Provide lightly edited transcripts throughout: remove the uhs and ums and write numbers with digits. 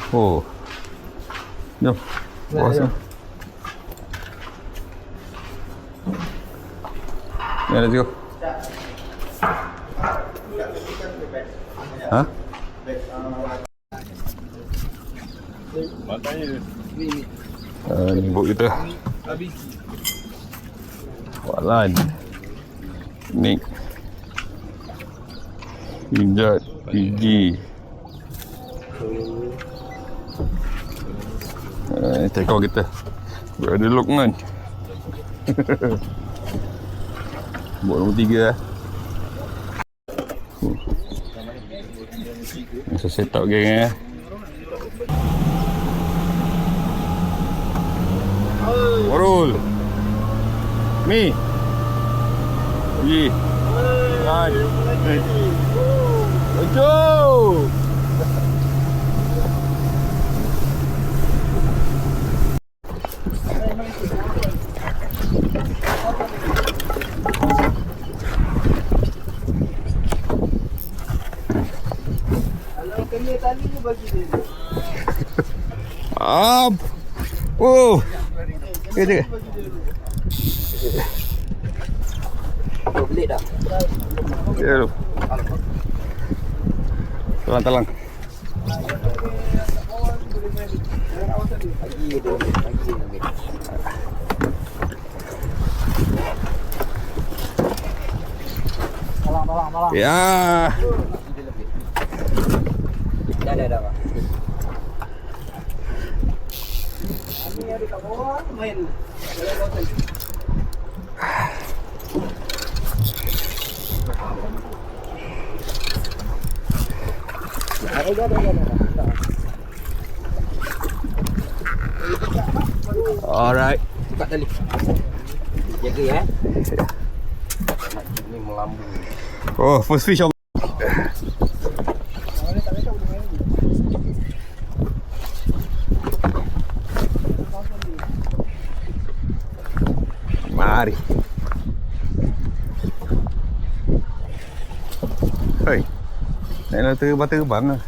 Oh. Jom. Bawa sini. Ya, let's go. Ha? Ni bot kita. Walan. Ni. Hijat gigi. Tekor kita. Brother Lokman. Bot nombor 3 Masa set up geng Warul Mi Yi Hai Ojo Tali ni bagi dia. Oh. Kena. Belit dah. Ya. Talang. Pagi dia. Talang. Ya. Dah. Ini ada kat bawah main. Alright. Buka tali. Jaga ya. Ini melambung. Oh, first fish of Mari. Hei. Nak terbang lah.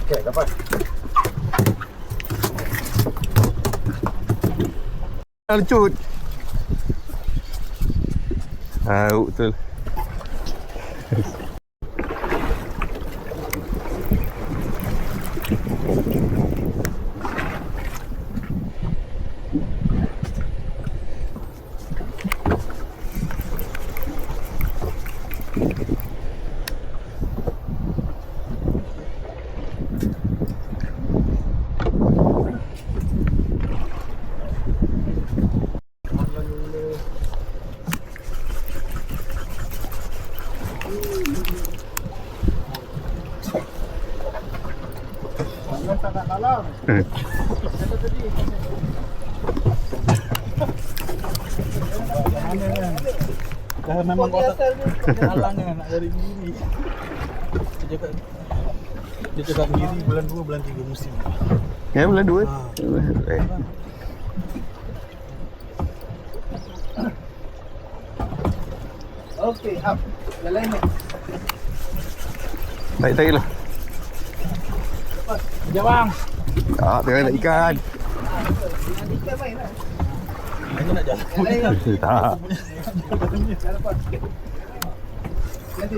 Okey, dapat. Lancut. Betul. Tak dalam. Kata tadi. Mana kan? Dah memang kotak halang kan nak dari sini. Dia cakap sendiri bulan 2 bulan 3 musim. Ya, bulan 2. Okey, up. Jalan ni. Tarik lah. Ya bang. Tak, tengah nak ikan. Ikan main lah. Ini nak jalan. Tak. Nanti.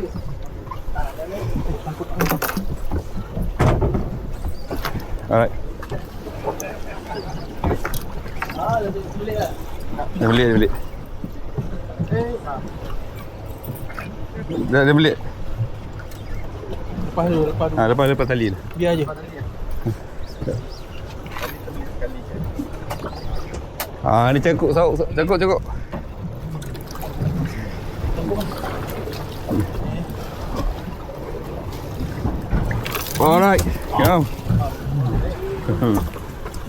Alright. Dah boleh lah. Dah boleh. Dah boleh. Lepas tali ni. Biar je. Ni cangkuk sauk, cangkuk. Alright. Jom.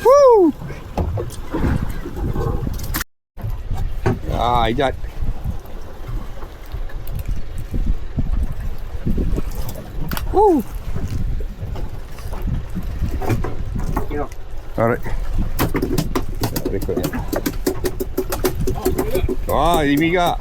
Woo! Ijat. Woo! Alright. Record. Wah, Jimmy kak.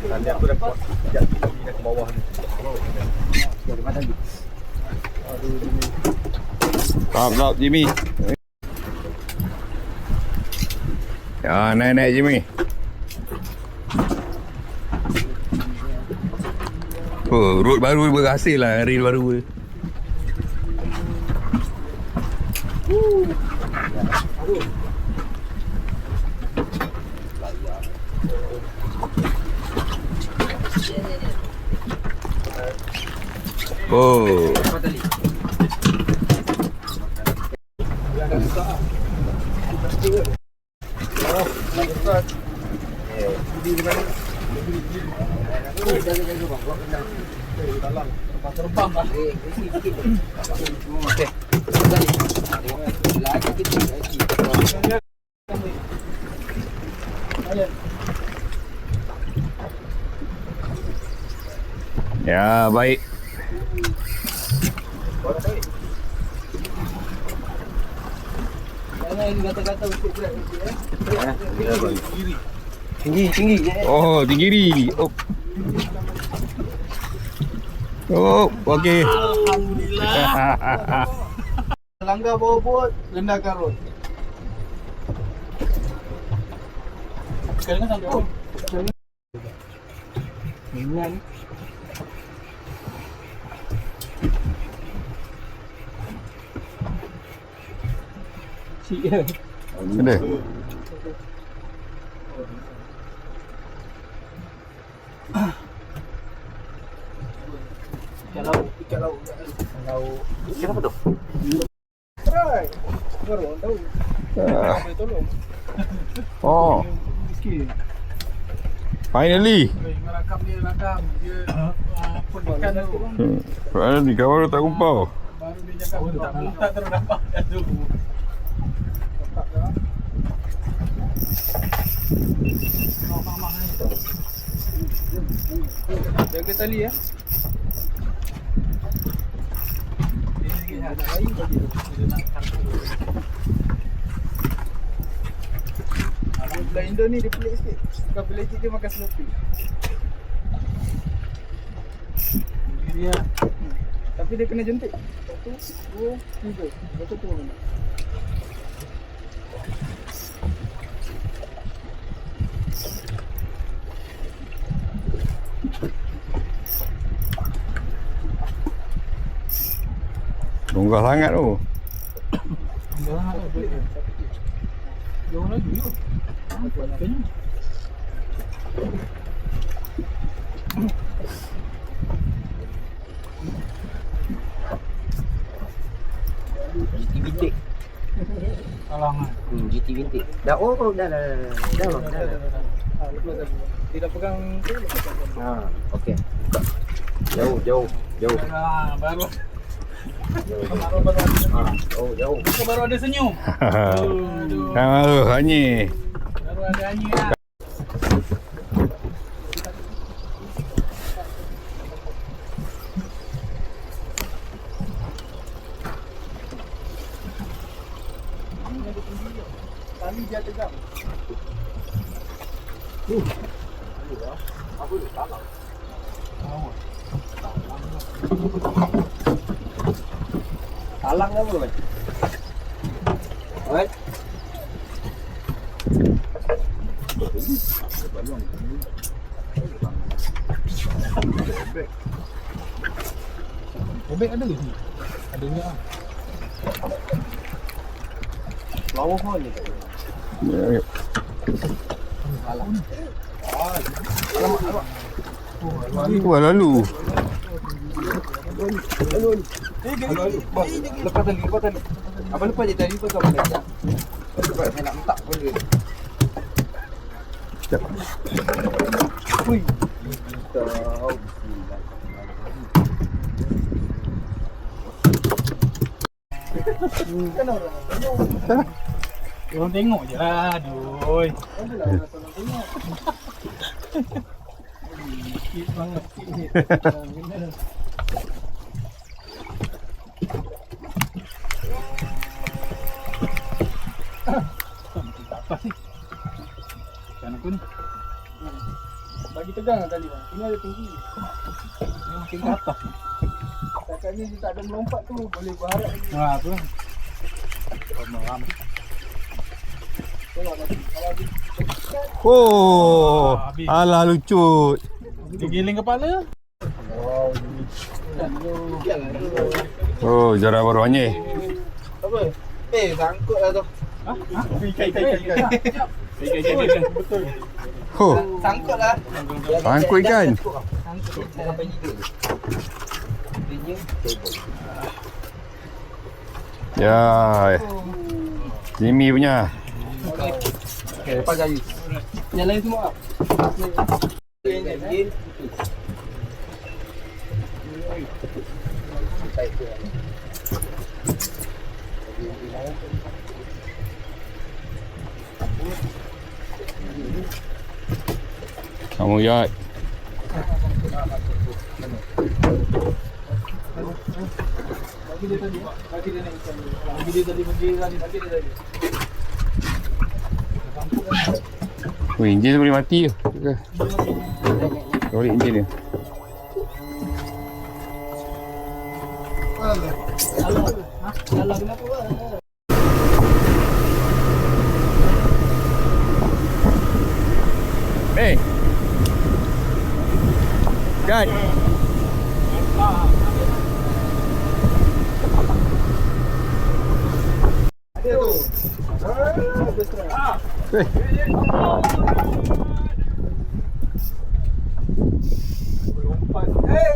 Nanti aku dah sekejap lagi ke bawah ni. Stop, Jimmy. Ya, naik Jimmy. Oh, road baru berhasil lah, reel baru. Oh. Ya, baik. Tinggi. Oh, tinggi ni. Oh. Oh, okey. Alhamdulillah. Langgar bawah bot, rendah karut. Sekarang kan sampai. Minyak ni. Ada. Ikan laut. Ikan apa tu? Try. Baru orang tahu. Boleh tolong. Oh, Sikit. finally. Rakam dia. Apa ikan tu. Finally, kau baru tak kumpau. Baru dia cakap tak terus dapat kat tu. Tak dah. Jaga tali ya. Belah Indo ni dia pelik sikit. Bukan pelik sikit dia makan Snoopy. Diri lah. Tapi dia kena jentik. 1, 2, 3. Lepas tu turun. Longgah sangat tu. Jauh lagi tu. Kayaknya. GT Vintage. Alangan. GT Vintage. Dah. Tidak pegang tu. Ha, okey. Jauh. Baru. Jauh. Baru ada senyum. Aduh. Sama tu, Hanyi. Baru ada anjing lah. Tali dia tegak. Apa tu? Talang. Talang apa tu? Oi. Bebek ada ke sini? Adanya ah. Lawak pun ni. Ya, Wah, lalu. Lepas tali. Abang lepas je tali lepas kau balik sekejap. Sebab saya nak letak pun dia. Sekejap. Ui. Kan orang. Orang tengok je lah. Aduh. Tolong tengok. Sikit banget. Tak apa sih. Ikan aku ni. Bagi tegang lah tali bang. Ini ada tinggi. Ini makin ke atas ni. Takkannya dia tak ada melompat tu. Boleh berharap lagi. Haa tu lah. Malam. Tengok lagi. Kalau habis. Oh, alah lucut. Dia giling kepala. Oh, jarang baru hanya. Apa? Sangkut lah tu. Ikan. Betul. Oh, Sangkut lah. sangkut ikan. Sangkut sampai gigi. Dia table. Ya, Jimmy punya. Okay, lepas kayu. Yang lain semua. Kamu ya. Bagi dia tadi. Bagi dia naik ikan. Bagi dia tadi. Bagi dia tadi. Weh, enjin boleh mati ke? Boleh enjin dia. Salah kenapa bang? Hey. Kan. Ada tu. Hey. Lompat. Hey.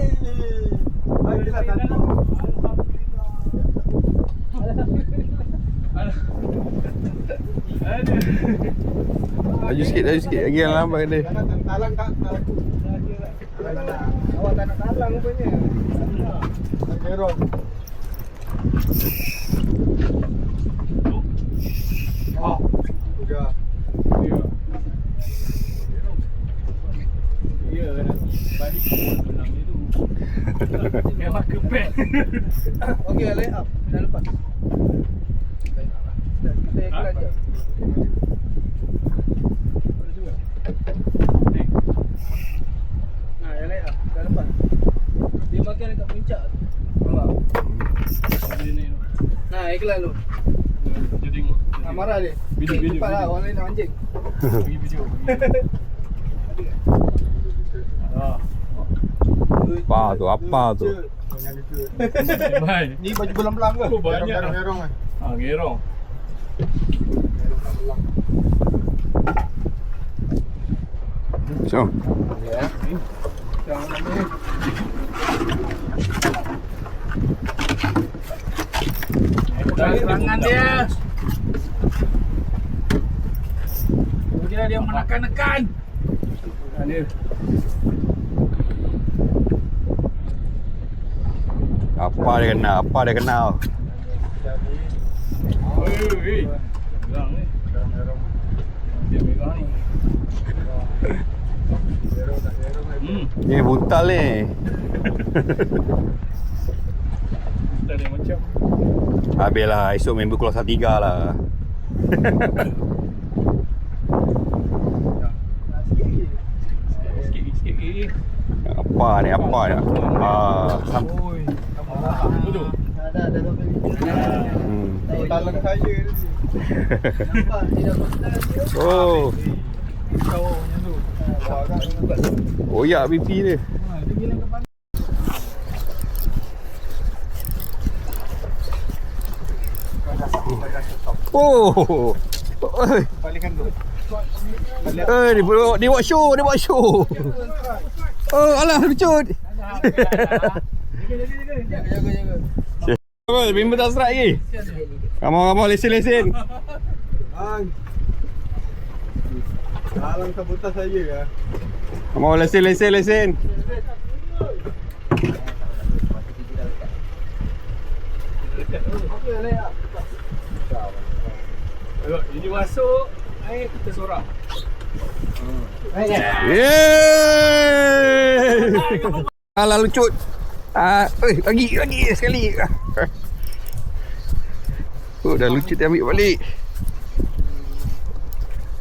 Baiklah tadi. Laju sikit. Lagi yang lambat dia. Jangan talang tak aku. Awak tak nak talang rupanya. Tak gerong. Oh, udah. Ya, balik pulang dia tu. Memang kepek. Okey, lay up. Dah lepas. Kita iklan je. Nah, yang lain dah lepas. Dia makan dekat puncak tu. Nah, iklan tu. Dia tengok. Marah dia. Video. Cepat lah, orang lain nak mancing. Bagi video. Ada kan? Apa tu? Jangan lucu. Baik. Ni baju belang-belang ke? Oh, banyak. Gerong kan? Gerong. Jom. Ya. Jangan namanya. Serangan dia. Dia menekan-nekan. Ada. Apa dia kenal? Hei. Gerang ni. Dia merah ni. Ni buntal ni. Tak ada macam. Habislah, esok member keluar Salatiga lah. Sikit lagi. Apa ni? Oi. Betul. Dah sampai video. Talang saya ni. Nampak dia dah besar. Oh, Kau macam tu. oyak pipi dia. Dia gilang kepala. Oh. Oi. Palingkan tu. Dia buat show. Oh, alah lucut. Jaga. Apa, member tak strike lagi? Kamu lesen. Bang. Talang sabutan saya ya. Kamu lesen. Tengok, ini masuk. Kita sorak. Yeay! Alah lucut. Lagi sekali. Oh, dah lucut dia ambil balik.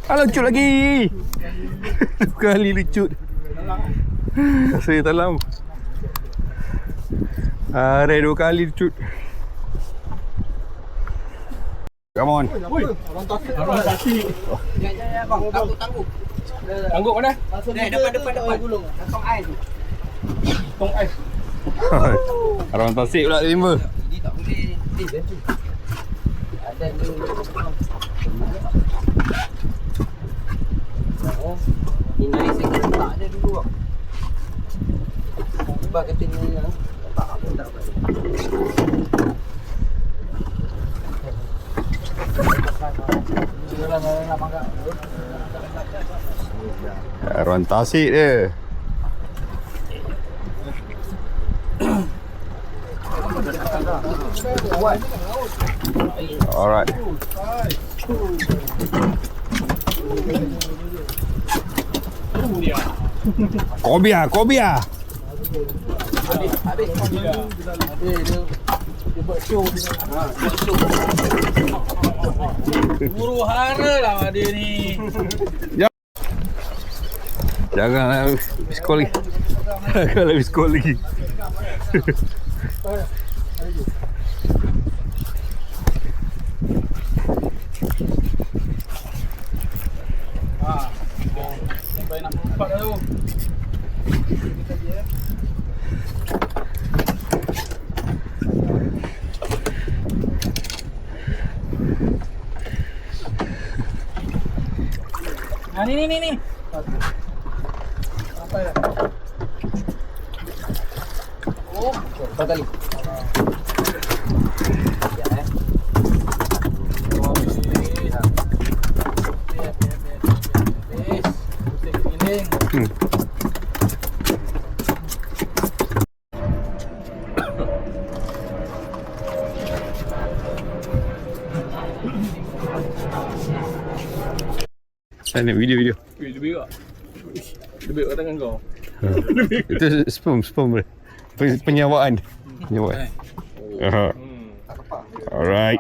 Alah lucut lagi. Dua kali lucut. Saya talam. Ada 2 kali lucut. Come on. Abang takut. Arwah tasik. Ya, bang. Tangguh. Tangguk mana? Depan. Gulung. Tong air tu. Tong ais. Orang tasik pula timba. Ini tak boleh. Bantu. Ada tu. Oh. Ini saya tak ada dulu bang. Sebab katanya tak apa tak dapat. Orang tasik dia. Alright. Kobia. Habis. Dia buat show. Buru hara lah dia ni. Jangan skor lagi. Jangan lebih skor lagi. Sampai nak empat dah tu. Ni. Sampai dah. Oh, berapa kali? Ini video. Lebih tak? Lebih kat tangan kau. Itu sperm boleh. Penyawaan. Tak apa. Alright.